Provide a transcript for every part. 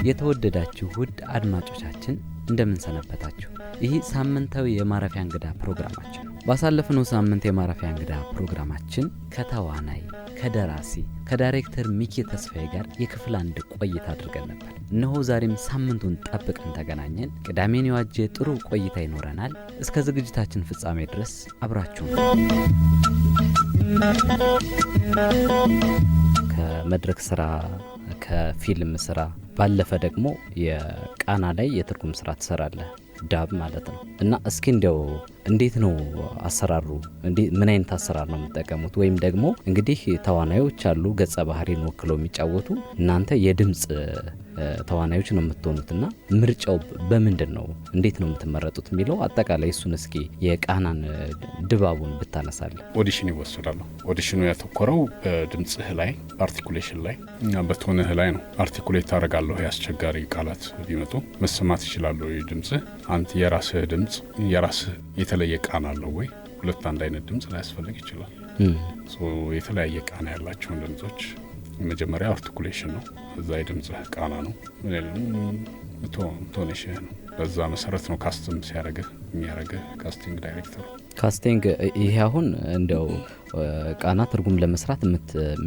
የተወደዳችሁ ውድ አድማጮቻችን እንደምን ሰነበታችሁ? ይህ ሳምንታዊ የማረፊያ እንግዳ ፕሮግራማችን ነው። ባሳለፍነው ሳምንት የማረፊያ እንግዳ ፕሮግራማችን ከተዋናይ፣ ከደራሲ፣ ከዳይሬክተር ሚኪ ተስፋዬ ጋር የክፍል አንድ ቆይታ አድርገን ነበር። እነሆ ዛሬም ሳምንቱን ጠብቀን ተገናኘን። ቅዳሜን የዋጀ ጥሩ ቆይታ ይኖረናል። እስከ ዝግጅታችን ፍጻሜ ድረስ አብራችሁ ከመድረክ ስራ ከፊልም ስራ ባለፈ ደግሞ የቃና ላይ የትርጉም ስራ ትሰራለህ፣ ዳብ ማለት ነው። እና እስኪ እንዲያው እንዴት ነው አሰራሩ? ምን አይነት አሰራር ነው የምትጠቀሙት? ወይም ደግሞ እንግዲህ ተዋናዮች አሉ ገጸ ባህሪን ወክለው የሚጫወቱ፣ እናንተ የድምጽ ተዋናዮች ነው የምትሆኑትና ምርጫው በምንድን ነው? እንዴት ነው የምትመረጡት የሚለው አጠቃላይ እሱን እስኪ የቃናን ድባቡን ብታነሳለን። ኦዲሽን ይወስዳሉ። ኦዲሽኑ ያተኮረው በድምጽህ ላይ፣ በአርቲኩሌሽን ላይ እና በቶንህ ላይ ነው። አርቲኩሌት ታደርጋለሁ። ያስቸጋሪ ቃላት ቢመጡ መሰማት ይችላሉ። ድምጽህ አንተ የራስህ ድምጽ የራስህ የተለየ ቃና አለው ወይ? ሁለት አንድ አይነት ድምጽ ላያስፈልግ ይችላል። የተለያየ ቃና ያላቸውን ድምጾች መጀመሪያ አርቲኩሌሽን ነው። እዛ የድምጽህ ቃና ነው። ቶኔሽን ነው። በዛ መሰረት ነው ካስትም ሲያደርግህ የሚያደርግህ ካስቲንግ ዳይሬክተሩ። ካስቲንግ ይሄ አሁን እንደው ቃና ትርጉም ለመስራት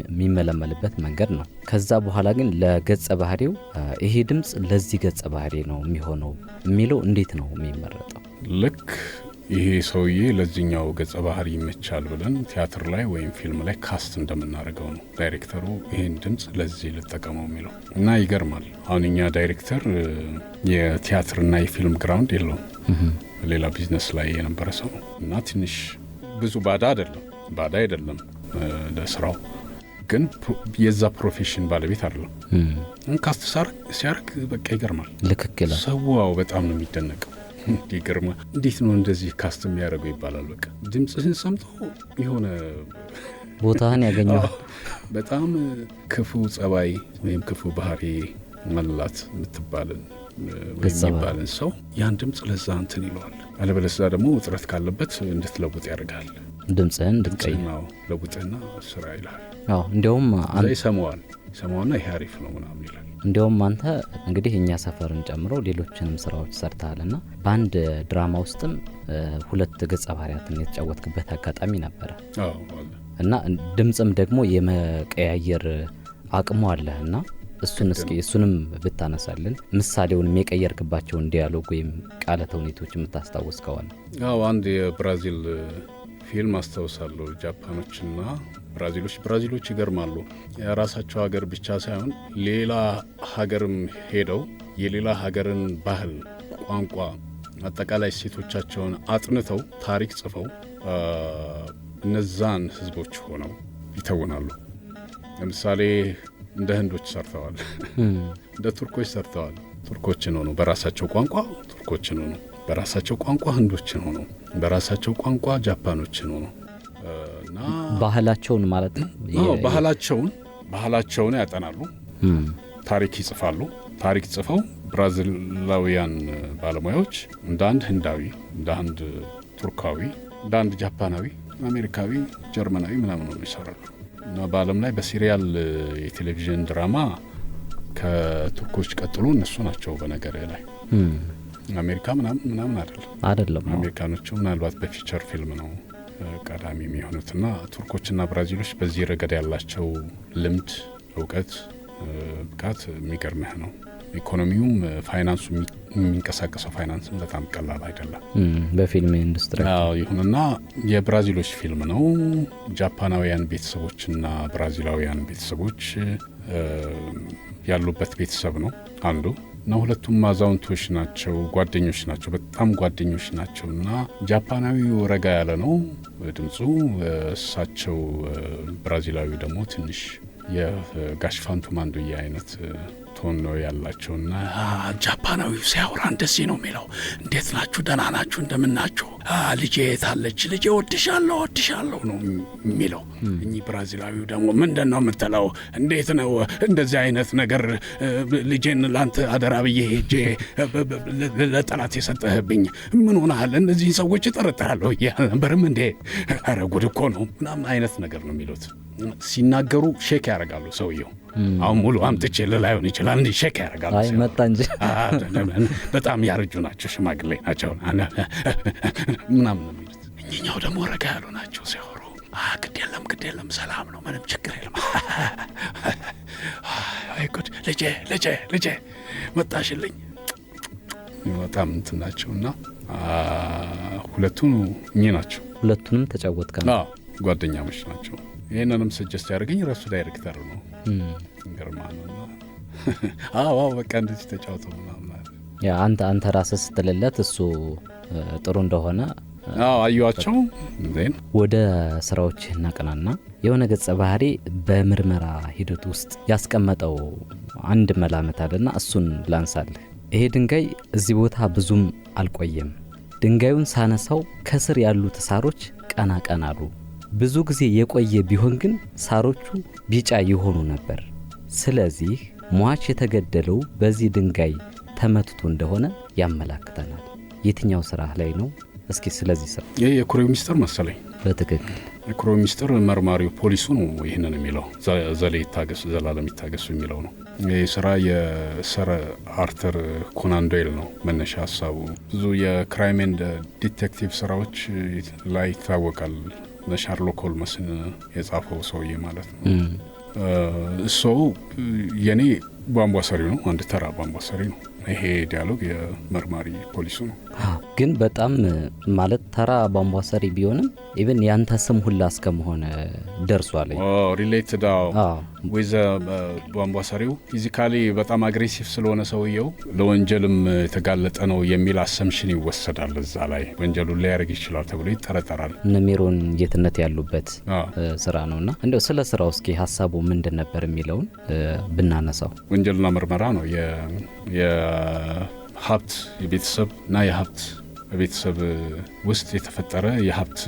የሚመለመልበት መንገድ ነው። ከዛ በኋላ ግን ለገጸ ባህሪው ይሄ ድምጽ ለዚህ ገጸ ባህሪ ነው የሚሆነው የሚለው እንዴት ነው የሚመረጠው? ልክ ይሄ ሰውዬ ለዚህኛው ገጸ ባህሪ ይመቻል ብለን ቲያትር ላይ ወይም ፊልም ላይ ካስት እንደምናደርገው ነው ዳይሬክተሩ ይሄን ድምጽ ለዚህ ልጠቀመው የሚለው እና ይገርማል። አሁን እኛ ዳይሬክተር የቲያትርና የፊልም ግራውንድ የለውም። ሌላ ቢዝነስ ላይ የነበረ ሰው እና ትንሽ ብዙ ባዳ አይደለም ለስራው፣ ግን የዛ ፕሮፌሽን ባለቤት አይደለም። ካስት ሲያርግ በቃ ይገርማል። ልክክለ ሰዋው በጣም ነው የሚደነቀው። ይገርማ እንዴት ነው እንደዚህ ካስት የሚያደርገው ይባላል። በቃ ድምጽህን ሰምቶ የሆነ ቦታህን ያገኘዋል። በጣም ክፉ ጸባይ ወይም ክፉ ባህሪ መላት የምትባልን ወይም የሚባልን ሰው ያን ድምጽ ለዛ እንትን ይለዋል። አለበለዚያ ደግሞ ውጥረት ካለበት እንድትለውጥ ያደርጋል። ድምጽህን እንድትቀይር ለውጥህና ስራ ይልሃል። እንዲያውም ይሰማውና ይሄ አሪፍ ነው ምናምን ይላል። እንዲያውም አንተ እንግዲህ እኛ ሰፈርን ጨምሮ ሌሎችንም ስራዎች ሰርተሃልና በአንድ ድራማ ውስጥም ሁለት ገጸ ባህሪያትን የተጫወትክበት አጋጣሚ ነበረ እና ድምጽም ደግሞ የመቀያየር አቅሙ አለህና እሱንም ብታነሳልን፣ ምሳሌውንም የቀየርክባቸውን ዲያሎግ ወይም ቃለ ተውኔቶች የምታስታውስ ከሆነ። አንድ የብራዚል ፊልም አስታውሳለሁ። ጃፓኖችና ብራዚሎች ይገርማሉ። የራሳቸው ሀገር ብቻ ሳይሆን ሌላ ሀገርም ሄደው የሌላ ሀገርን ባህል፣ ቋንቋ፣ አጠቃላይ ሴቶቻቸውን አጥንተው ታሪክ ጽፈው እነዛን ህዝቦች ሆነው ይተውናሉ። ለምሳሌ እንደ ህንዶች ሰርተዋል፣ እንደ ቱርኮች ሰርተዋል። ቱርኮችን ሆነው በራሳቸው ቋንቋ ቱርኮችን ሆነው በራሳቸው ቋንቋ ህንዶችን ሆነው በራሳቸው ቋንቋ ጃፓኖችን ሆነው እና ባህላቸውን ማለት ነው። ባህላቸውን ያጠናሉ፣ ታሪክ ይጽፋሉ። ታሪክ ጽፈው ብራዚላውያን ባለሙያዎች እንደ አንድ ህንዳዊ፣ እንደ አንድ ቱርካዊ፣ እንደ አንድ ጃፓናዊ፣ አሜሪካዊ፣ ጀርመናዊ ምናምን ነው ይሰራሉ። እና በዓለም ላይ በሲሪያል የቴሌቪዥን ድራማ ከቱርኮች ቀጥሎ እነሱ ናቸው። በነገር ላይ አሜሪካ ምናምን አይደለም። አሜሪካኖቹ ምናልባት በፊቸር ፊልም ነው ቀዳሚ የሚሆኑትና ቱርኮችና ብራዚሎች በዚህ ረገድ ያላቸው ልምድ፣ እውቀት፣ ብቃት የሚገርምህ ነው። ኢኮኖሚውም ፋይናንሱ የሚንቀሳቀሰው ፋይናንስም በጣም ቀላል አይደለም በፊልም ኢንዱስትሪ። ይሁንና የብራዚሎች ፊልም ነው። ጃፓናውያን ቤተሰቦችና ብራዚላውያን ቤተሰቦች ያሉበት ቤተሰብ ነው አንዱ እና ሁለቱም አዛውንቶች ናቸው፣ ጓደኞች ናቸው፣ በጣም ጓደኞች ናቸው። እና ጃፓናዊው ረጋ ያለ ነው ድምጹ፣ እሳቸው ብራዚላዊ ደግሞ ትንሽ የጋሽ ፋንቱ ማንዱዬ አይነት ቶን ነው ያላቸውና ጃፓናዊው ሲያወራ እንደዚህ ነው የሚለው። እንዴት ናችሁ? ደህና ናችሁ? እንደምናችሁ? ልጄ የታለች? ልጄ ወድሻለሁ ነው የሚለው። እኚህ ብራዚላዊው ደግሞ ምንድን ነው የምትለው? እንዴት ነው እንደዚህ አይነት ነገር ልጄን ላንተ አደራ ብዬ ሄጄ ለጠላት የሰጠህብኝ? ምን ሆነሃል? እነዚህን ሰዎች እጠረጥራለሁ እያልነበርም እንዴ? ኧረ ጉድ እኮ ነው ምናምን አይነት ነገር ነው የሚሉት። ሲናገሩ ሼክ ያደርጋሉ ሰውየው። አሁን ሙሉ አምጥቼ ላይሆን ይችላል እንዲህ ሼክ ያደርጋሉ። አይ መጣ እንጂ በጣም ያረጁ ናቸው፣ ሽማግሌ ናቸው ምናምን ነው የሚሉት። እኛው ደግሞ ረጋ ያሉ ናቸው ሲያወሩ። ግድ የለም ሰላም ነው፣ ምንም ችግር የለም። አይ ጉድ ልጄ መጣሽልኝ። በጣም እንትን ናቸውና ሁለቱም እኚህ ናቸው። ሁለቱንም ተጫወትከ? ጓደኛሞች ናቸው። ይህንንም ሰጀስት ያደርገኝ ራሱ ዳይሬክተር ነው። ግርማ ነው። በቃ እንደዚህ ተጫውተው ምናምን አንተ ራስህ ስትልለት እሱ ጥሩ እንደሆነ አዩዋቸው። ወደ ስራዎችህ እናቀናና የሆነ ገጸ ባህሪ በምርመራ ሂደት ውስጥ ያስቀመጠው አንድ መላመት አለና እሱን ላንሳልህ። ይሄ ድንጋይ እዚህ ቦታ ብዙም አልቆየም። ድንጋዩን ሳነሳው ከስር ያሉት ሳሮች ቀና ቀና አሉ። ብዙ ጊዜ የቆየ ቢሆን ግን ሳሮቹ ቢጫ ይሆኑ ነበር። ስለዚህ ሟች የተገደለው በዚህ ድንጋይ ተመትቶ እንደሆነ ያመላክተናል። የትኛው ስራ ላይ ነው? እስኪ ስለዚህ ስራ። ይህ የኩሬው ሚስጥር መሰለኝ። በትክክል የኩሬው ሚስጥር መርማሪው ፖሊሱ ነው ይህንን የሚለው። ዘላለም ይታገሱ የሚለው ነው። ይህ ስራ የሰር አርተር ኮናን ዶይል ነው መነሻ ሀሳቡ። ብዙ የክራይም ኤንድ ዲቴክቲቭ ስራዎች ላይ ይታወቃል። ለሻርሎክ ሆልመስን የጻፈው ሰውዬ ማለት ነው። ሰው የኔ ቧንቧ ሰሪው ነው። አንድ ተራ ቧንቧ ሰሪ ነው። ይሄ ዲያሎግ የመርማሪ ፖሊሱ ነው። ግን በጣም ማለት ተራ ቧንቧ ሰሪ ቢሆንም ኢቭን ያንተ ስም ሁላ እስከመሆን ደርሷል። ሪሌትድ ዊዝ ቧንቧ ሰሪው ፊዚካሊ በጣም አግሬሲቭ ስለሆነ ሰውየው ለወንጀልም የተጋለጠ ነው የሚል አሰምሽን ይወሰዳል። እዛ ላይ ወንጀሉን ሊያደርግ ይችላል ተብሎ ይጠረጠራል። እነ ሜሮን ጌትነት ያሉበት ስራ ነውና እንደው ስለ ስራው እስኪ ሀሳቡ ምንድን ነበር የሚለውን ብናነሳው። ወንጀልና ምርመራ ነው። የሀብት የቤተሰብ እና የሀብት በቤተሰብ ውስጥ የተፈጠረ የሀብት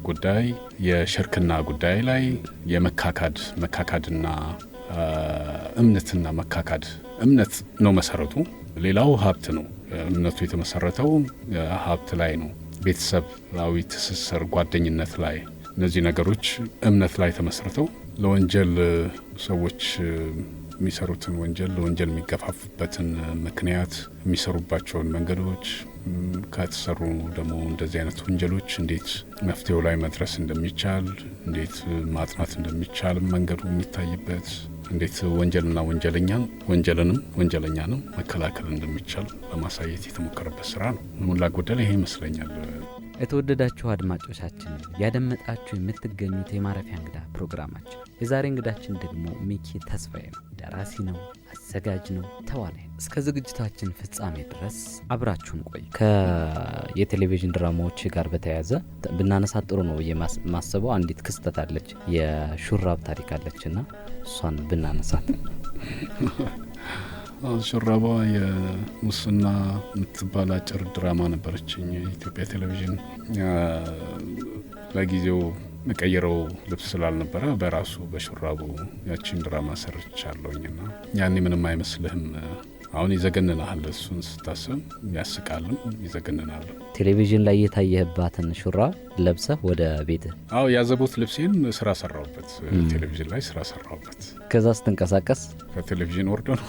ጉዳይ፣ የሽርክና ጉዳይ ላይ መካካድና እምነትና መካካድ። እምነት ነው መሰረቱ፣ ሌላው ሀብት ነው። እምነቱ የተመሰረተው ሀብት ላይ ነው። ቤተሰባዊ ትስስር፣ ጓደኝነት ላይ እነዚህ ነገሮች እምነት ላይ ተመስርተው ለወንጀል ሰዎች የሚሰሩትን ወንጀል ለወንጀል የሚገፋፉበትን ምክንያት፣ የሚሰሩባቸውን መንገዶች፣ ከተሰሩ ደግሞ እንደዚህ አይነት ወንጀሎች እንዴት መፍትሄው ላይ መድረስ እንደሚቻል፣ እንዴት ማጥናት እንደሚቻል መንገዱ የሚታይበት፣ እንዴት ወንጀልና ወንጀልንም ወንጀለኛንም መከላከል እንደሚቻል ለማሳየት የተሞከረበት ስራ ነው። ሞላ ጎደል ይሄ ይመስለኛል። የተወደዳችሁ አድማጮቻችን ያደመጣችሁ የምትገኙት የማረፊያ እንግዳ ፕሮግራማችን። የዛሬ እንግዳችን ደግሞ ሚኪ ተስፋዬ ነው። ደራሲ ነው፣ አዘጋጅ ነው፣ ተዋናይ። እስከ ዝግጅታችን ፍጻሜ ድረስ አብራችሁን ቆይ። የቴሌቪዥን ድራማዎች ጋር በተያያዘ ብናነሳት ጥሩ ነው የማስበው አንዲት ክስተት አለች፣ የሹራብ ታሪክ አለችና እሷን ብናነሳት። ሹራቧ የሙስና የምትባል አጭር ድራማ ነበረችኝ የኢትዮጵያ ቴሌቪዥን። ለጊዜው መቀየረው ልብስ ስላልነበረ በራሱ በሹራቡ ያቺን ድራማ ሰርቻለሁኝና ያኔ ምንም አይመስልህም። አሁን ይዘገንናል፣ እሱን ስታስብ ያስቃልም ይዘገንናል። ቴሌቪዥን ላይ የታየህባትን ሹራብ ለብሰህ ወደ ቤትህ? አዎ ያዘቦት ልብሴን ስራ ሰራሁበት፣ ቴሌቪዥን ላይ ስራ ሰራሁበት። ከዛ ስትንቀሳቀስ ከቴሌቪዥን ወርዶ ነው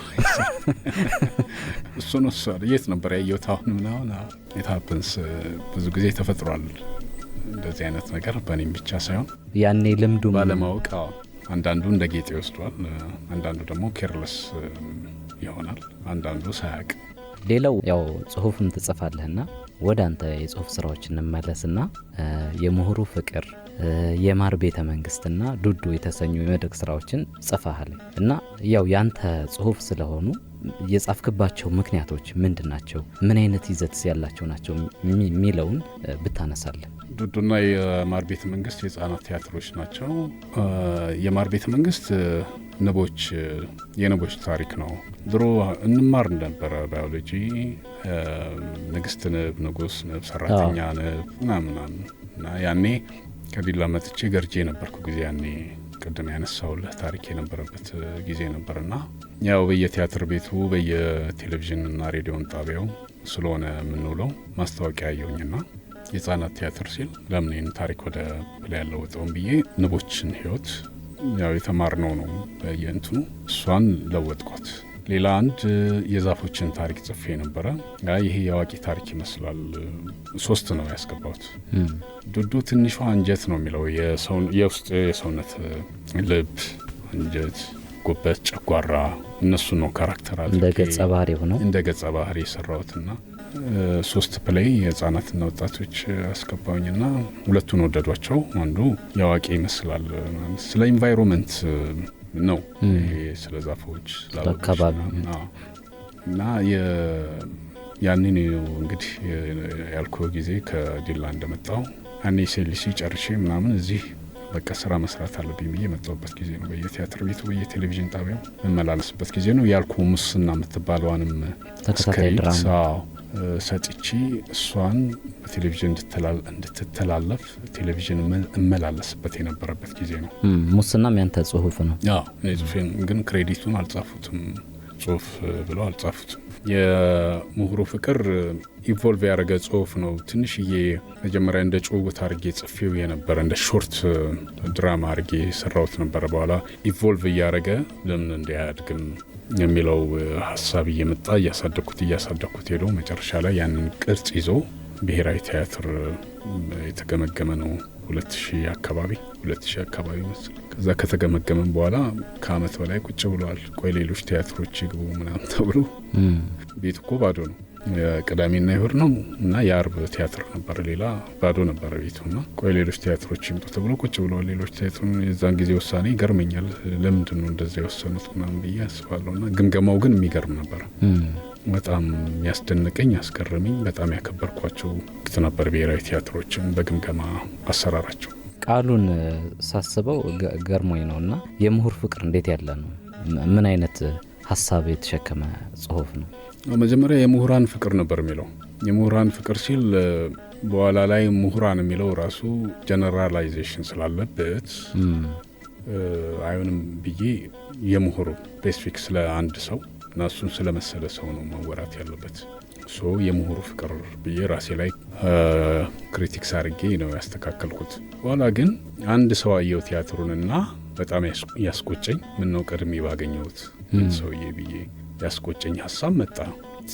እሱን የት ነበር ያየሁት? አሁን ምናምን የታፕንስ ብዙ ጊዜ ተፈጥሯል እንደዚህ አይነት ነገር፣ በእኔም ብቻ ሳይሆን ያኔ ልምዱ ባለማወቅ። አንዳንዱ እንደ ጌጥ ይወስዷል፣ አንዳንዱ ደግሞ ኬርለስ ይሆናል፣ አንዳንዱ ሳያቅ። ሌላው ያው ጽሁፍም ትጽፋለህና ወደ አንተ የጽሁፍ ስራዎች እንመለስና የምሁሩ ፍቅር፣ የማር ቤተ መንግስትና ዱዱ የተሰኙ የመድረክ ስራዎችን ጽፈሃል እና ያው ያንተ ጽሁፍ ስለሆኑ የጻፍክባቸው ምክንያቶች ምንድን ናቸው? ምን አይነት ይዘት ያላቸው ናቸው የሚለውን ብታነሳለን። ዱዱና የማር ቤተ መንግስት የህፃናት ቲያትሮች ናቸው። የማር ቤተ መንግስት የንቦች ታሪክ ነው። ድሮ እንማር ነበረ ባዮሎጂ፣ ንግስት ንብ፣ ንጉስ ንብ፣ ሰራተኛ ንብ ምናምን እና ያኔ ከዲላ መጥቼ ገርጄ የነበርኩ ጊዜ ያኔ ቅድም ያነሳውልህ ታሪክ የነበረበት ጊዜ ነበርና ያው በየቲያትር ቤቱ በየቴሌቪዥንና ሬዲዮን ጣቢያው ስለሆነ የምንውለው ማስታወቂያ አየሁኝና የህፃናት ቲያትር ሲል ለምን ይህን ታሪክ ወደ ፕላይ ያለወጠውን ብዬ ንቦችን ህይወት ያው የተማርነው ነው በየእንትኑ እሷን ለወጥኳት። ሌላ አንድ የዛፎችን ታሪክ ጽፌ ነበረ። ይሄ የአዋቂ ታሪክ ይመስላል። 3 ነው ያስገባሁት። ዱዱ ትንሿ አንጀት ነው የሚለው የውስጥ የሰውነት ልብ፣ አንጀት፣ ጉበት፣ ጨጓራ እነሱ ነው ካራክተር አለ እንደ ገጸ ባህሪ ሆነው እንደ ገጸ ባህሪ የሰራሁትና 3 ፕሌይ የህፃናትና ወጣቶች አስገባውኝና 2ቱን ወደዷቸው። አንዱ የአዋቂ ይመስላል ስለ ኢንቫይሮንመንት ነው። ይሄ ስለ ዛፎች አካባቢ እና ያንን እንግዲህ ያልኩህ ጊዜ ከዲላ እንደመጣው እኔ ሴሊሲ ጨርሼ ምናምን እዚህ በቃ ስራ መስራት አለብኝ ብዬ የመጣሁበት ጊዜ ነው። በየቲያትር ቤቱ በየቴሌቪዥን ጣቢያው መመላለስበት ጊዜ ነው። ያልኩ ሙስና የምትባለዋንም ተከታታይ ድራማ ሰጥቼ እሷን በቴሌቪዥን እንድትተላለፍ ቴሌቪዥን እመላለስበት የነበረበት ጊዜ ነው። ሙስናም ያንተ ጽሁፍ ነው? አዎ እኔ ጽሁፌን ግን ክሬዲቱን አልጻፉትም። ጽሁፍ ብለው አልጻፉትም። የምሁሩ ፍቅር ኢቮልቭ ያደረገ ጽሁፍ ነው። ትንሽዬ መጀመሪያ እንደ ጭውውት አድርጌ ጽፌው የነበረ እንደ ሾርት ድራማ አድርጌ ሰራሁት ነበረ። በኋላ ኢቮልቭ እያደረገ ለምን እንዲያድግም የሚለው ሀሳብ እየመጣ እያሳደግኩት ሄዶ መጨረሻ ላይ ያንን ቅርጽ ይዞ ብሔራዊ ቲያትር የተገመገመ ነው 2000 አካባቢ መስል። ከዛ ከተገመገመን በኋላ ከአመት በላይ ቁጭ ብሏል። ቆይ ሌሎች ቲያትሮች ይግቡ ምናምን ተብሎ ቤት እኮ ባዶ ነው። የቅዳሜና ይሁድ ነው እና የአርብ ቲያትር ነበር፣ ሌላ ባዶ ነበር ቤቱና ቆይ ሌሎች ቲያትሮች ይምጡ ተብሎ ቁጭ ብለዋል ሌሎች ቲያትር። የዛን ጊዜ ውሳኔ ይገርመኛል። ለምንድን ነው እንደዛ የወሰኑት ምናምን ብዬ አስባለሁና ግምገማው ግን የሚገርም ነበር። በጣም የሚያስደንቀኝ ያስገረመኝ በጣም ያከበርኳቸው ወቅት ነበር ብሔራዊ ቲያትሮችን በግምገማ አሰራራቸው። ቃሉን ሳስበው ገርሞኝ ነው እና የምሁር ፍቅር እንዴት ያለ ነው? ምን አይነት ሀሳብ የተሸከመ ጽሁፍ ነው? መጀመሪያ የምሁራን ፍቅር ነበር የሚለው። የምሁራን ፍቅር ሲል በኋላ ላይ ምሁራን የሚለው ራሱ ጀነራላይዜሽን ስላለበት አይሆንም ብዬ የምሁሩ ስፔሲፊክ ስለ አንድ ሰው እና እሱን ስለመሰለ ሰው ነው መወራት ያለበት። የምሁሩ ፍቅር ብዬ ራሴ ላይ ክሪቲክስ አድርጌ ነው ያስተካከልኩት። በኋላ ግን አንድ ሰው አየው ቲያትሩንና በጣም ያስቆጨኝ፣ ምነው ቀድሜ ባገኘሁት ሰውዬ ብዬ ያስቆጨኝ ሀሳብ መጣ።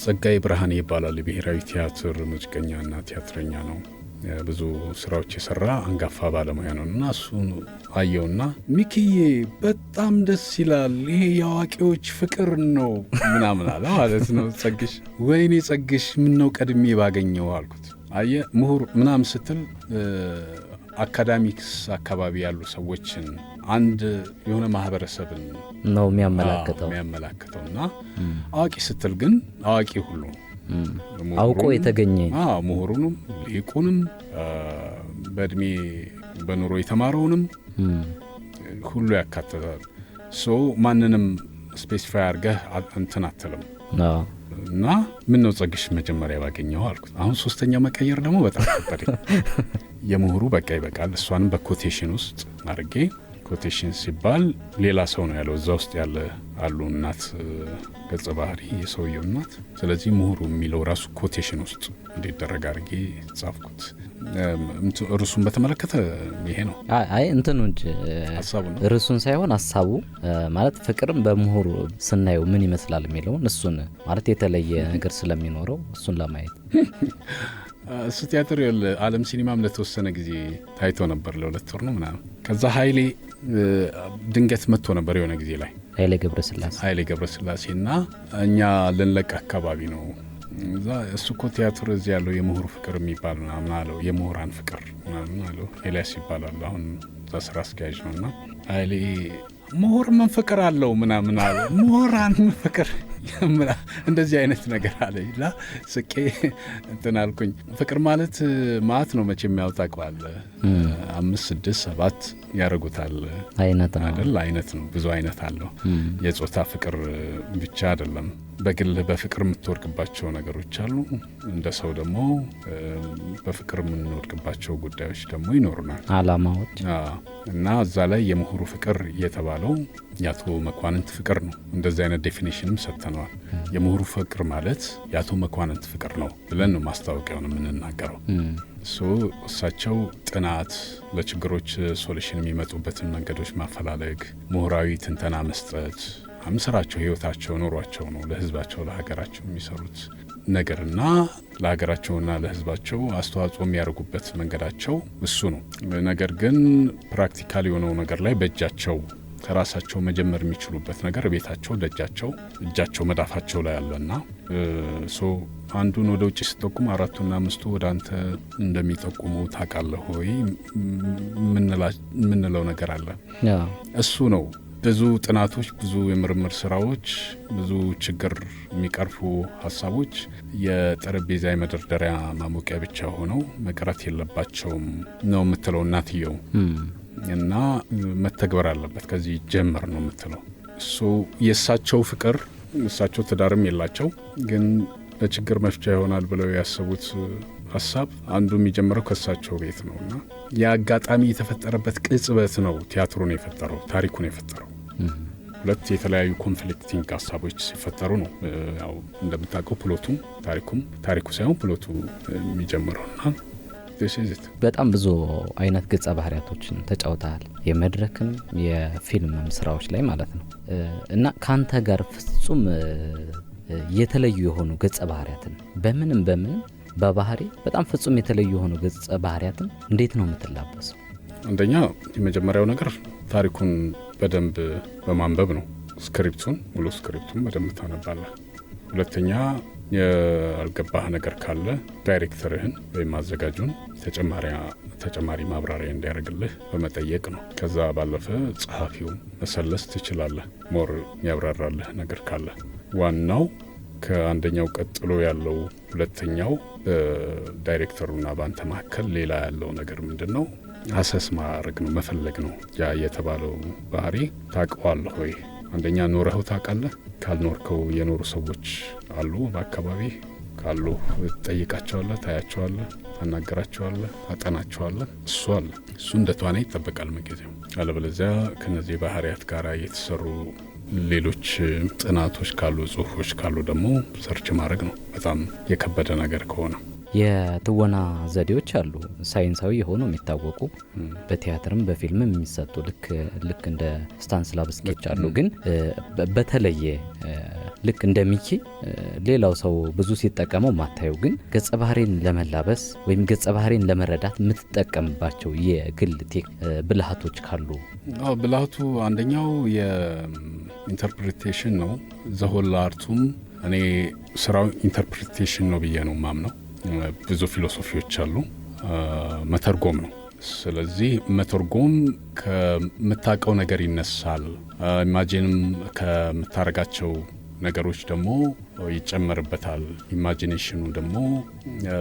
ጸጋዬ ብርሃኔ ይባላል። ብሔራዊ ቲያትር ሙዚቀኛና ቲያትረኛ ነው። ብዙ ስራዎች የሰራ አንጋፋ ባለሙያ ነው እና እሱን አየውና ሚኪዬ በጣም ደስ ይላል፣ ይሄ የአዋቂዎች ፍቅር ነው ምናምን አለ ማለት ነው። ጸግሽ ወይኔ ጸግሽ ምነው ቀድሜ ባገኘው አልኩት። አየ ምሁር ምናምን ስትል አካዳሚክስ አካባቢ ያሉ ሰዎችን አንድ የሆነ ማህበረሰብን ነው የሚያመላክተው እና አዋቂ ስትል ግን አዋቂ ሁሉ አውቆ የተገኘ ምሁሩንም ሊቁንም በእድሜ በኑሮ የተማረውንም ሁሉ ያካትታል። ማንንም ስፔሲፋይ አድርገህ እንትን አትልም እና ምን ነው ጸግሽ መጀመሪያ ባገኘው አልኩት። አሁን 3ኛ መቀየር ደግሞ በጣም ከበደኝ። የምሁሩ በቃ ይበቃል። እሷንም በኮቴሽን ውስጥ አድርጌ፣ ኮቴሽን ሲባል ሌላ ሰው ነው ያለው፣ እዛ ውስጥ ያለ አሉ እናት ገጸ ባህሪ የሰውየው እናት። ስለዚህ ምሁሩ የሚለው ራሱ ኮቴሽን ውስጥ እንዲደረግ አድርጌ ጻፍኩት። ርዕሱን በተመለከተ ይሄ ነው። አይ እንትኑ እንጂ ሀሳቡ ነው፣ ርዕሱን ሳይሆን ሀሳቡ ማለት ፍቅርም በምሁሩ ስናየው ምን ይመስላል የሚለውን እሱን ማለት የተለየ ነገር ስለሚኖረው እሱን ለማየት እሱ ቲያትር ዓለም ሲኒማም ለተወሰነ ጊዜ ታይቶ ነበር፣ ለ2 ወር ነው ምናምን። ከዛ ኃይሌ ድንገት መጥቶ ነበር የሆነ ጊዜ ላይ ኃይሌ ገብረስላሴ እና እኛ ልንለቅ አካባቢ ነው። እዛ እሱ እኮ ቲያትር እዚህ ያለው የምሁር ፍቅር የሚባል ምናምን አለው። የምሁራን ፍቅር ምናምን አለው። ኤልያስ ይባላል አሁን እዛ ስራ አስኪያጅ ነው። እና ኃይሌ ምሁር ምን ፍቅር አለው ምናምን አለ። ምሁራን ፍቅር እንደዚህ አይነት ነገር አለ ይላ ስቄ እንትን አልኩኝ። ፍቅር ማለት ማት ነው መቼም ያውጣቀዋል 5 6 7 ያረጉታል አይነት ነው አይደል? አይነት ነው፣ ብዙ አይነት አለው። የጾታ ፍቅር ብቻ አይደለም። በግል በፍቅር የምትወድቅባቸው ነገሮች አሉ። እንደ ሰው ደግሞ በፍቅር የምንወድቅባቸው ጉዳዮች ደግሞ ይኖሩናል፣ አላማዎች እና እዛ ላይ የምሁሩ ፍቅር የተባለው የአቶ መኳንንት ፍቅር ነው። እንደዚህ አይነት ዴፊኒሽንም ሰጥተናል። አውርተነዋል። የምሁሩ ፍቅር ማለት የአቶ መኳንንት ፍቅር ነው ብለን ነው ማስታወቂያውን የምንናገረው። እሳቸው ጥናት፣ ለችግሮች ሶሉሽን የሚመጡበትን መንገዶች ማፈላለግ፣ ምሁራዊ ትንተና መስጠት ስራቸው፣ ህይወታቸው፣ ኑሯቸው ነው። ለህዝባቸው ለሀገራቸው የሚሰሩት ነገርና ለሀገራቸውና ለህዝባቸው አስተዋጽኦ የሚያደርጉበት መንገዳቸው እሱ ነው። ነገር ግን ፕራክቲካል የሆነው ነገር ላይ በእጃቸው ከራሳቸው መጀመር የሚችሉበት ነገር ቤታቸው፣ ደጃቸው፣ እጃቸው፣ መዳፋቸው ላይ አለና አንዱን ወደ ውጭ ስትጠቁም 4ቱና 5ቱ ወደ አንተ እንደሚጠቁሙ ታውቃለህ ሆይ የምንለው ነገር አለ። እሱ ነው። ብዙ ጥናቶች፣ ብዙ የምርምር ስራዎች፣ ብዙ ችግር የሚቀርፉ ሀሳቦች የጠረጴዛ የመደርደሪያ ማሞቂያ ብቻ ሆነው መቅረት የለባቸውም ነው የምትለው እናትየው። እና መተግበር አለበት ከዚህ ጀመር ነው የምትለው። የእሳቸው ፍቅር፣ እሳቸው ትዳርም የላቸው ግን ለችግር መፍቻ ይሆናል ብለው ያሰቡት ሀሳብ አንዱ የሚጀምረው ከእሳቸው ቤት ነው እና የአጋጣሚ የተፈጠረበት ቅጽበት ነው ቲያትሩን የፈጠረው፣ ታሪኩን የፈጠረው። ሁለት የተለያዩ ኮንፍሊክቲንግ ሀሳቦች ሲፈጠሩ ነው ያው እንደምታውቀው ፕሎቱም ታሪኩ ሳይሆን ፕሎቱ የሚጀምረውና በጣም ብዙ አይነት ገጸ ባህሪያቶችን ተጫውተሃል፣ የመድረክም የፊልምም ስራዎች ላይ ማለት ነው። እና ካንተ ጋር ፍጹም የተለዩ የሆኑ ገጸ ባህሪያትን በምንም በባህሪ በጣም ፍጹም የተለዩ የሆኑ ገጸ ባህሪያትን እንዴት ነው የምትላበሰው? አንደኛ የመጀመሪያው ነገር ታሪኩን በደንብ በማንበብ ነው። ሙሉ ስክሪፕቱን በደንብ ታነባለህ። ሁለተኛ ያልገባህ ነገር ካለ ዳይሬክተርህን ወይም አዘጋጁን ተጨማሪ ማብራሪያ እንዲያደርግልህ በመጠየቅ ነው። ከዛ ባለፈ ጸሐፊው መሰለስ ትችላለህ፣ ሞር ያብራራልህ ነገር ካለ። ዋናው ከአንደኛው ቀጥሎ ያለው ሁለተኛው በዳይሬክተሩና በአንተ መካከል ሌላ ያለው ነገር ምንድን ነው? አሰስ ማድረግ ነው፣ መፈለግ ነው። ያ የተባለው ባህሪ ታውቀዋለህ ወይ? አንደኛ ኖረኸው ታውቃለህ? ካልኖርከው የኖሩ ሰዎች አሉ በአካባቢ ካሉ ትጠይቃቸዋለህ፣ ታያቸዋለህ፣ ታናገራቸዋለህ፣ ታጠናቸዋለህ። እሱ አለ። እሱ እንደ ተዋናይ ይጠበቃል ምንጊዜው። አለበለዚያ ከነዚህ ባህሪያት ጋር የተሰሩ ሌሎች ጥናቶች ካሉ፣ ጽሁፎች ካሉ ደግሞ ሰርች ማድረግ ነው በጣም የከበደ ነገር ከሆነ። የትወና ዘዴዎች አሉ ሳይንሳዊ የሆኑ የሚታወቁ በቲያትርም በፊልምም የሚሰጡ ልክ እንደ ስታንስላቭስኪዎች አሉ። ግን በተለየ ልክ እንደ ሚኪ ሌላው ሰው ብዙ ሲጠቀመው ማታየው ግን ገጸ ባህሪን ለመላበስ ወይም ገጸ ባህሪን ለመረዳት የምትጠቀምባቸው የግል ብልሃቶች ካሉ? ብልሃቱ አንደኛው የኢንተርፕሪቴሽን ነው። ዘሆል አርቱም እኔ ስራው ኢንተርፕሪቴሽን ነው ብዬ ነው ማምነው። ብዙ ፊሎሶፊዎች አሉ። መተርጎም ነው። ስለዚህ መተርጎም ከምታውቀው ነገር ይነሳል። ኢማጂንም ከምታረጋቸው ነገሮች ደግሞ ይጨመርበታል። ኢማጂኔሽኑ ደግሞ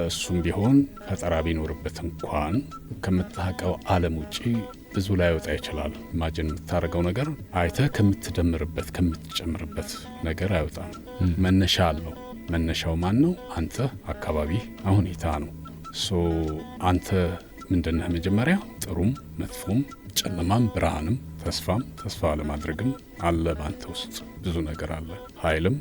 እሱም ቢሆን ፈጠራ ቢኖርበት እንኳን ከምታውቀው ዓለም ውጪ ብዙ ላይ ወጣ ይችላል። ኢማጂን የምታረገው ነገር አይተህ ከምትጨምርበት ነገር አይወጣም። መነሻ አለው። መነሻው ማን ነው? አንተ፣ አካባቢ፣ ሁኔታ ነው። አንተ ምንድነህ? መጀመሪያ ጥሩም መጥፎም ጨለማም ብርሃንም ተስፋ ለማድረግም አለ። ባንተ ውስጥ ብዙ ነገር አለ። ኃይልም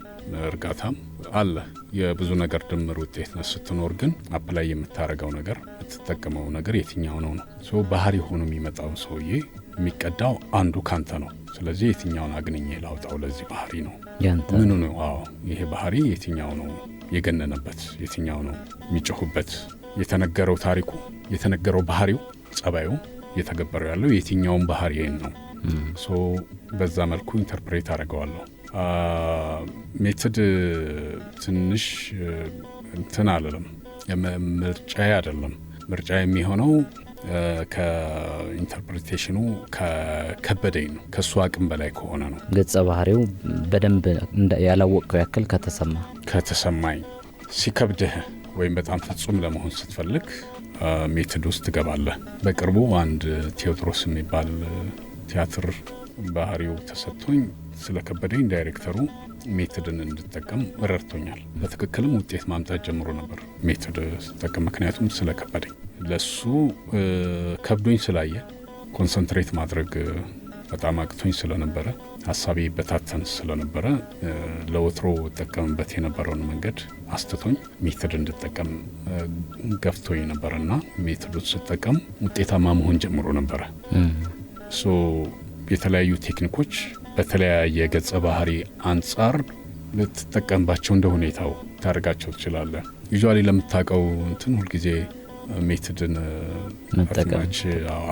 እርጋታም አለ። የብዙ ነገር ድምር ውጤት ነው። ስትኖር ግን አፕላይ የምታረገው ነገር የምትጠቀመው ነገር የትኛው ነው? ባህሪ ሆኖ የሚመጣው ሰውዬ የሚቀዳው አንዱ ካንተ ነው። ስለዚህ የትኛውን አግንኜ ላውጣው? ለዚህ ባህሪ ነው ምኑ ነው? ይሄ ባህሪ የትኛው ነው የገነነበት? የትኛው ነው የሚጮሁበት? የተነገረው ታሪኩ፣ የተነገረው ባህሪው፣ ጸባዩ እየተገበረው ያለው የትኛውን ባህሪዬን ነው? በዛ መልኩ ኢንተርፕሬት አደርገዋለሁ። ሜትድ ትንሽ እንትን አለለም፣ ምርጫዬ አይደለም። ምርጫ የሚሆነው ከኢንተርፕሬቴሽኑ ከከበደኝ ነው፣ ከሱ አቅም በላይ ከሆነ ነው። ገጸ ባህሪው በደንብ ያላወቀው ያክል ከተሰማኝ ሲከብድህ ወይም በጣም ፍጹም ለመሆን ስትፈልግ ሜትድ ውስጥ ትገባለህ። በቅርቡ አንድ ቴዎድሮስ የሚባል ቲያትር ባህሪው ተሰጥቶኝ ስለከበደኝ ዳይሬክተሩ ሜትድን እንድጠቀም ረድቶኛል። በትክክልም ውጤት ማምጣት ጀምሮ ነበር ሜትድ ስጠቀም። ምክንያቱም ስለከበደኝ፣ ለሱ ከብዶኝ ስላየ ኮንሰንትሬት ማድረግ በጣም አቅቶኝ ስለነበረ ሀሳቤ በታተን ስለነበረ ለወትሮ ጠቀምበት የነበረውን መንገድ አስተቶኝ ሜትድ እንድጠቀም ገፍቶኝ ነበርና ሜትዱን ስጠቀም ውጤታማ መሆን ጀምሮ ነበረ። የተለያዩ ቴክኒኮች በተለያየ ገጸ ባህሪ አንጻር ልትጠቀምባቸው እንደ ሁኔታው ታደርጋቸው ትችላለህ። ዩዥዋሊ ለምታውቀው እንትን ሁልጊዜ ሜትድን መጠቀም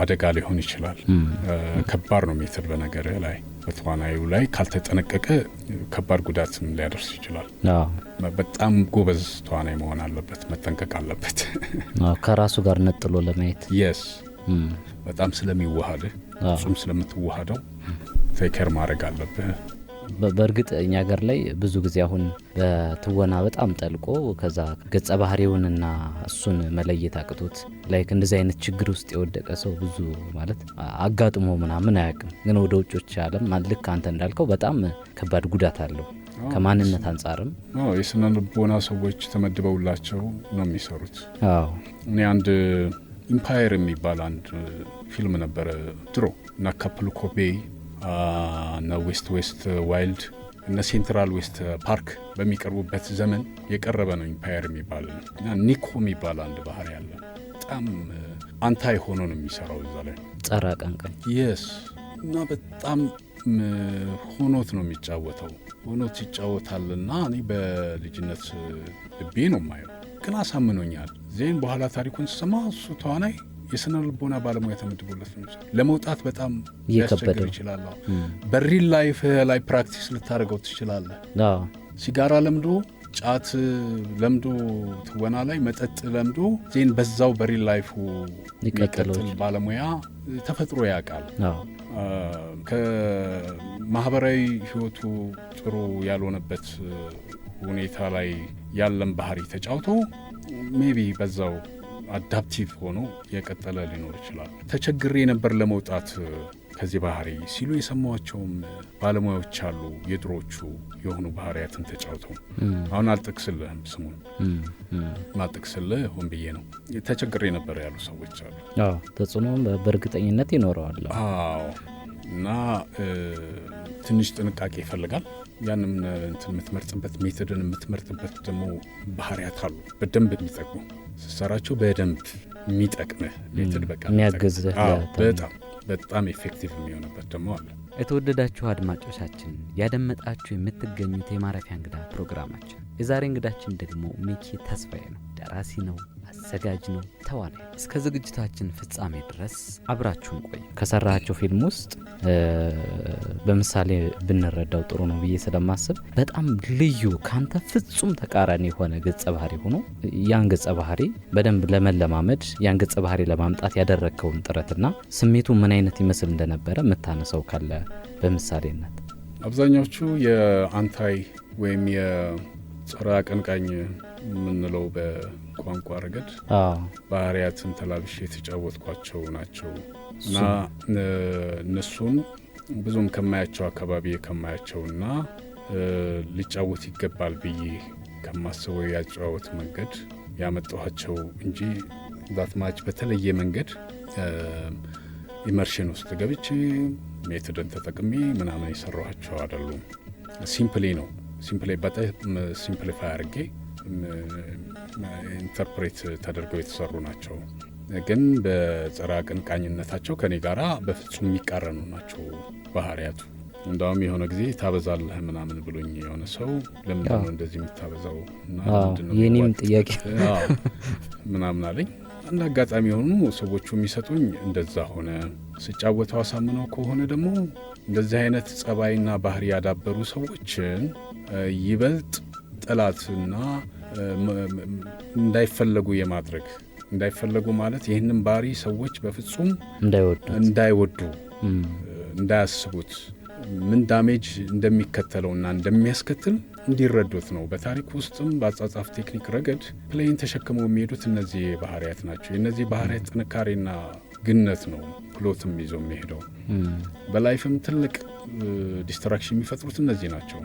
አደጋ ሊሆን ይችላል። ከባድ ነው ሜትድ በነገር ላይ በተዋናዩ ላይ ካልተጠነቀቀ ከባድ ጉዳትም ሊያደርስ ይችላል። በጣም ጎበዝ ተዋናይ መሆን አለበት፣ መጠንቀቅ አለበት። ከራሱ ጋር ነጥሎ ለማየት የስ በጣም ስለሚዋሃድህ እሱም ስለምትዋሃደው ቴከር ማድረግ አለብህ። በእርግጥ እኛ ሀገር ላይ ብዙ ጊዜ አሁን በትወና በጣም ጠልቆ ከዛ ገጸ ባህሪውንና እሱን መለየት አቅቶት ላይክ እንደዚህ አይነት ችግር ውስጥ የወደቀ ሰው ብዙ ማለት አጋጥሞ ምናምን አያውቅም። ግን ወደ ውጮች ዓለም ልክ አንተ እንዳልከው በጣም ከባድ ጉዳት አለው። ከማንነት አንጻርም የስነ ልቦና ሰዎች ተመድበውላቸው ነው የሚሰሩት። እኔ አንድ ኢምፓየር የሚባል አንድ ፊልም ነበረ ድሮ እና ካፕል ኮቤ እና ዌስት ዋይልድ እና ሴንትራል ዌስት ፓርክ በሚቀርቡበት ዘመን የቀረበ ነው ኢምፓየር የሚባል እና ኒኮ የሚባል አንድ ባህሪ ያለ በጣም አንታይ ሆኖ ነው የሚሰራው እዛ ላይ ጸረ ቀንቀን የስ እና በጣም ሆኖት ነው የሚጫወተው። ሆኖት ይጫወታልና እኔ በልጅነት ልቤ ነው ማየው፣ ግን አሳምኖኛል። ዜን በኋላ ታሪኩን ስሰማ እሱ ተዋናይ የስነ ልቦና ባለሙያ ተመድቦለት ነው። ለመውጣት በጣም ሊያስቸግር ይችላል። በሪል ላይፍ ላይ ፕራክቲስ ልታደርገው ትችላለህ። ሲጋራ ለምዶ፣ ጫት ለምዶ፣ ትወና ላይ መጠጥ ለምዶ ዜን በዛው በሪል ላይፉ የሚቀጥል ባለሙያ ተፈጥሮ ያውቃል። ከማህበራዊ ህይወቱ ጥሩ ያልሆነበት ሁኔታ ላይ ያለን ባህሪ ተጫውቶ ሜቢ በዛው አዳፕቲቭ ሆኖ የቀጠለ ሊኖር ይችላል። ተቸግሬ ነበር ለመውጣት ከዚህ ባህሪ ሲሉ የሰማቸውም ባለሙያዎች አሉ። የድሮቹ የሆኑ ባህሪያትን ተጫውተው አሁን አልጠቅስልህም ስሙን ማልጠቅስልህ ሆን ብዬ ነው። ተቸግሬ ነበር ያሉ ሰዎች አሉ። ተጽዕኖም በእርግጠኝነት ይኖረዋል። እና ትንሽ ጥንቃቄ ይፈልጋል። ያንም እንትን የምትመርጥበት ሜቶድን የምትመርጥበት ደግሞ ባህሪያት አሉ በደንብ የሚጠቅሙ ስሰራቸው በደንብ የሚጠቅምህ ሜቶድ በቃ የሚያግዝህ በጣም ኤፌክቲቭ የሚሆንበት ደግሞ አለ። የተወደዳችሁ አድማጮቻችን ያደመጣችሁ የምትገኙት የማረፊያ እንግዳ ፕሮግራማችን የዛሬ እንግዳችን ደግሞ ሚኪ ተስፋዬ ነው። ደራሲ ነው፣ አዘጋጅ ነው፣ ተዋናይ። እስከ ዝግጅታችን ፍጻሜ ድረስ አብራችሁን ቆዩ። ከሰራቸው ፊልም ውስጥ በምሳሌ ብንረዳው ጥሩ ነው ብዬ ስለማስብ በጣም ልዩ ካንተ ፍጹም ተቃራኒ የሆነ ገጸ ባህሪ ሆኖ ያን ገጸ ባህሪ በደንብ ለመለማመድ ያን ገጸ ባህሪ ለማምጣት ያደረግከውን ጥረትና ስሜቱ ምን አይነት ይመስል እንደነበረ የምታነሳው ካለ በምሳሌነት። አብዛኛዎቹ የአንታይ ወይም የጸረ አቀንቃኝ የምንለው በቋንቋ ረገድ ባህሪያትን ተላብሼ የተጫወትኳቸው ናቸው እና እነሱን ብዙም ከማያቸው አካባቢ ከማያቸውና ሊጫወት ይገባል ብዬ ከማስበው ያጫወት መንገድ ያመጣኋቸው እንጂ ዛትማች በተለየ መንገድ ኢመርሽን ውስጥ ገብቼ ሜቶድን ተጠቅሜ ምናምን የሰራኋቸው አይደሉም። ሲምፕሊ ነው በጣም ሲምፕሊፋይ አድርጌ ኢንተርፕሬት ተደርገው የተሰሩ ናቸው። ግን በጸረ አቀንቃኝነታቸው ከኔ ጋራ በፍጹም የሚቃረኑ ናቸው ባህሪያቱ። እንዳውም የሆነ ጊዜ ታበዛለህ ምናምን ብሎኝ የሆነ ሰው ለምንድን ነው እንደዚህ የምታበዛው እና የኔም ጥያቄ ምናምን አለኝ። አንድ አጋጣሚ የሆኑ ሰዎቹ የሚሰጡኝ እንደዛ ሆነ። ስጫወተው አሳምነው ከሆነ ደግሞ እንደዚህ አይነት ጸባይና ባህሪ ያዳበሩ ሰዎችን ይበልጥ ጠላትና እንዳይፈለጉ የማድረግ እንዳይፈለጉ ማለት ይህንን ባህሪ ሰዎች በፍጹም እንዳይወዱ እንዳያስቡት ምን ዳሜጅ እንደሚከተለውና እንደሚያስከትል እንዲረዱት ነው። በታሪክ ውስጥም በአጻጻፍ ቴክኒክ ረገድ ፕሌይን ተሸክመው የሚሄዱት እነዚህ ባህሪያት ናቸው። የእነዚህ ባህሪያት ጥንካሬና ግነት ነው ፕሎትም ይዞ የሚሄደው በላይፍም ትልቅ ዲስትራክሽን የሚፈጥሩት እነዚህ ናቸው።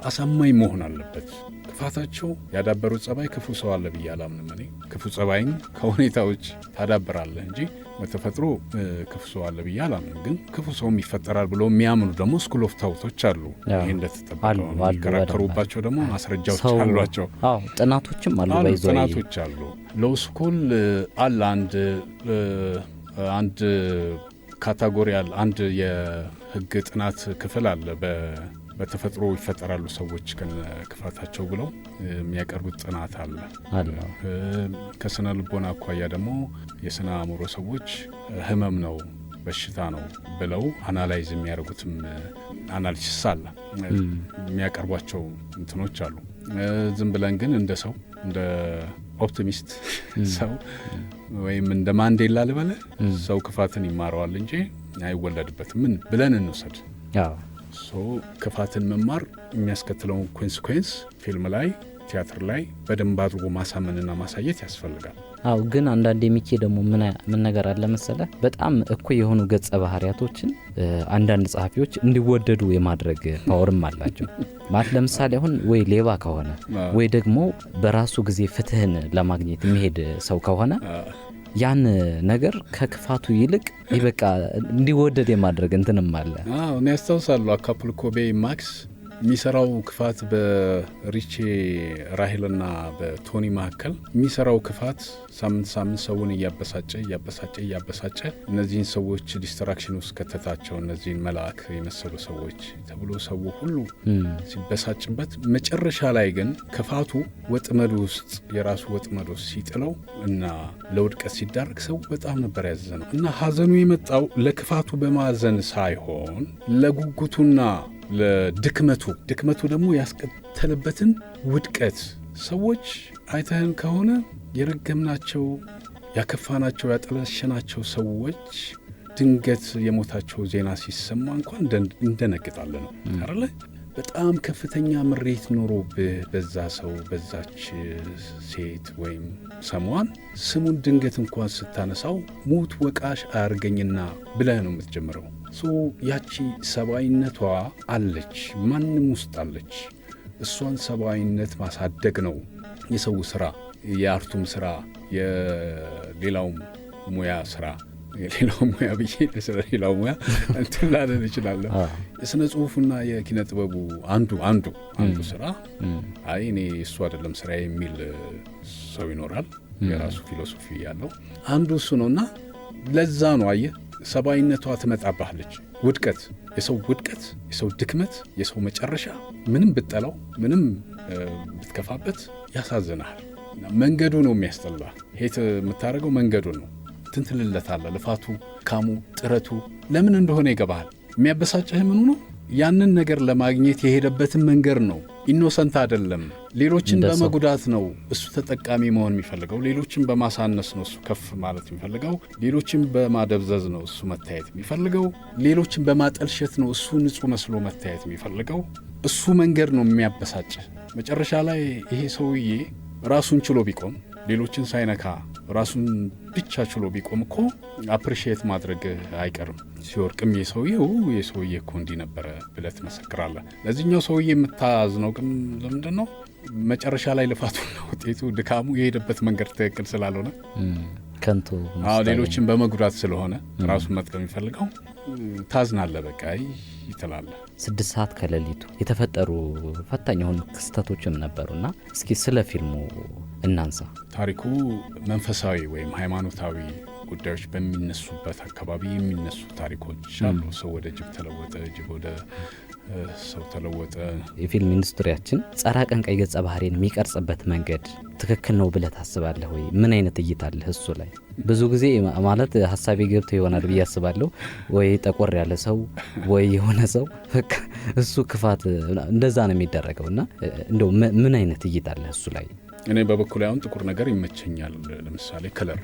አሳማኝ መሆን አለበት። ክፋታቸው ያዳበሩት ጸባይ ክፉ ሰው አለ ብዬ አላምንም። እኔ ክፉ ጸባይን ከሁኔታዎች ታዳብራለህ እንጂ በተፈጥሮ ክፉ ሰው አለ ብዬ አላምንም። ግን ክፉ ሰውም ይፈጠራል ብሎ የሚያምኑ ደግሞ ስኩል ኦፍ ታውቶች አሉ። ይሄ እንደተጠበቀው የሚከራከሩባቸው ደግሞ ማስረጃዎች አሏቸው። ጥናቶችም አሉ። ጥናቶች አሉ። ሎው ስኩል አለ አንድ ካታጎሪ አለ። አንድ የህግ ጥናት ክፍል አለ። በተፈጥሮ ይፈጠራሉ ሰዎች ክፋታቸው ብለው የሚያቀርቡት ጥናት አለ። ከስነ ልቦና አኳያ ደግሞ የስነ አእምሮ ሰዎች ህመም ነው በሽታ ነው ብለው አናላይዝ የሚያደርጉትም አናሊሲስ አለ። የሚያቀርቧቸው እንትኖች አሉ። ዝም ብለን ግን እንደ ሰው እንደ ኦፕቲሚስት ሰው ወይም እንደ ማንዴላ ልበለ ሰው ክፋትን ይማረዋል እንጂ አይወለድበትም ምን ብለን እንውሰድ። ክፋትን መማር የሚያስከትለውን ኮንሲኩዌንስ ፊልም ላይ ቲያትር ላይ በደንብ አድርጎ ማሳመንና ማሳየት ያስፈልጋል። ግን አንዳንድ የሚኬ ደግሞ ምን ነገር አለ መሰለህ፣ በጣም እኩይ የሆኑ ገጸ ባህሪያቶችን አንዳንድ ጸሐፊዎች እንዲወደዱ የማድረግ ፓወርም አላቸው። ማለት ለምሳሌ አሁን ወይ ሌባ ከሆነ ወይ ደግሞ በራሱ ጊዜ ፍትህን ለማግኘት የሚሄድ ሰው ከሆነ ያን ነገር ከክፋቱ ይልቅ ይበቃ እንዲወደድ የማድረግ እንትንም አለ። እኔ ያስታውሳለሁ አካፑልኮ ቤይ ማክስ የሚሰራው ክፋት በሪቼ ራሄልና በቶኒ መካከል የሚሰራው ክፋት ሳምንት ሰውን እያበሳጨ እነዚህን ሰዎች ዲስትራክሽን ውስጥ ከተታቸው። እነዚህን መልአክ የመሰሉ ሰዎች ተብሎ ሰው ሁሉ ሲበሳጭበት መጨረሻ ላይ ግን ክፋቱ ወጥመድ ውስጥ የራሱ ወጥመድ ውስጥ ሲጥለው እና ለውድቀት ሲዳርግ ሰው በጣም ነበር ያዘነው። እና ሀዘኑ የመጣው ለክፋቱ በማዘን ሳይሆን ለጉጉቱና ለድክመቱ ደግሞ ያስከተለበትን ውድቀት። ሰዎች አይተህን ከሆነ የረገምናቸው፣ ያከፋናቸው፣ ያጠለሸናቸው ሰዎች ድንገት የሞታቸው ዜና ሲሰማ እንኳን እንደነግጣለን አይደለ? በጣም ከፍተኛ ምሬት ኖሮብህ በዛ ሰው በዛች ሴት ወይም ሰሟን ስሙን ድንገት እንኳን ስታነሳው ሙት ወቃሽ አያርገኝና ብለህ ነው የምትጀምረው። ያቺ ሰብአዊነቷ አለች፣ ማንም ውስጥ አለች። እሷን ሰብአዊነት ማሳደግ ነው የሰው ስራ፣ የአርቱም ስራ፣ የሌላውም ሙያ ስራ። የሌላው ሙያ ብዬ ስለሌላው ሙያ እንትን ላለን እችላለሁ። የስነ ጽሁፉና የኪነ ጥበቡ አንዱ ስራ እኔ እሱ አይደለም ስራ የሚል ሰው ይኖራል። የራሱ ፊሎሶፊ ያለው አንዱ እሱ ነውና ለዛ ነው አየህ ሰብአዊነቷ ትመጣባለች። የሰው ውድቀት፣ የሰው ድክመት፣ የሰው መጨረሻ ምንም ብጠላው ምንም ብትከፋበት ያሳዝናል። መንገዱ ነው የሚያስጠላ። ሄት የምታደርገው መንገዱ ነው። ትንትልለታለ ልፋቱ፣ ካሙ፣ ጥረቱ ለምን እንደሆነ ይገባሃል። የሚያበሳጭህ ምኑ ነው? ያንን ነገር ለማግኘት የሄደበትን መንገድ ነው። ኢኖሰንት አይደለም። ሌሎችን በመጉዳት ነው እሱ ተጠቃሚ መሆን የሚፈልገው። ሌሎችን በማሳነስ ነው እሱ ከፍ ማለት የሚፈልገው። ሌሎችን በማደብዘዝ ነው እሱ መታየት የሚፈልገው። ሌሎችን በማጠልሸት ነው እሱ ንጹህ መስሎ መታየት የሚፈልገው። እሱ መንገድ ነው የሚያበሳጭህ። መጨረሻ ላይ ይሄ ሰውዬ ራሱን ችሎ ቢቆም፣ ሌሎችን ሳይነካ ራሱን ብቻ ችሎ ቢቆም እኮ አፕሪሺየት ማድረግ አይቀርም። ሲወርቅም የሰውዬ እኮ እንዲህ ነበረ ብለህ ትመሰክራለህ። ለዚህኛው ሰውዬ የምታዝነው ግን ለምንድን ነው? መጨረሻ ላይ ልፋቱና ውጤቱ ድካሙ የሄደበት መንገድ ትክክል ስላልሆነ ከንቱ ሌሎችን በመጉዳት ስለሆነ ራሱን መጥቀም የሚፈልገው ታዝናለህ። በቃ ይተላለህ። 6 ሰዓት ከሌሊቱ የተፈጠሩ ፈታኝ የሆኑ ክስተቶችም ነበሩና እስኪ ስለ ፊልሙ እናንሳ። ታሪኩ መንፈሳዊ ወይም ሃይማኖታዊ ጉዳዮች በሚነሱበት አካባቢ የሚነሱ ታሪኮች አሉ። ሰው ወደ ጅብ ተለወጠ፣ ጅብ ወደ ሰው ተለወጠ። የፊልም ኢንዱስትሪያችን ጸረ አቀንቃኝ ገጸ ባህሪን የሚቀርጽበት መንገድ ትክክል ነው ብለህ ታስባለህ ወይ? ምን አይነት እይታ አለህ እሱ ላይ? ብዙ ጊዜ ማለት ሀሳቤ ገብቶ ይሆናል ብዬ አስባለሁ። ወይ ጠቆር ያለ ሰው ወይ የሆነ ሰው በቃ እሱ ክፋት እንደዛ ነው የሚደረገው እና እንደው ምን አይነት እይታ አለህ እሱ ላይ? እኔ በበኩሌ አሁን ጥቁር ነገር ይመቸኛል። ለምሳሌ ከለር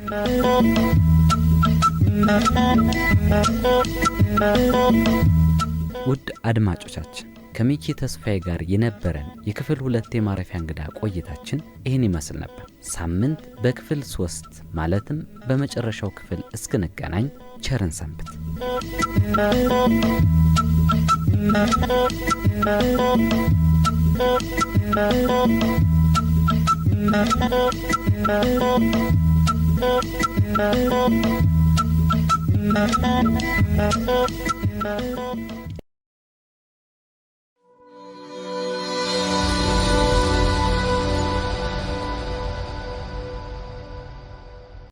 ውድ አድማጮቻችን ከሚኪ ተስፋዬ ጋር የነበረን የክፍል 2 የማረፊያ እንግዳ ቆይታችን ይህን ይመስል ነበር። ሳምንት በክፍል 3 ማለትም በመጨረሻው ክፍል እስክንገናኝ ቸርን ሰንብት። Thank you.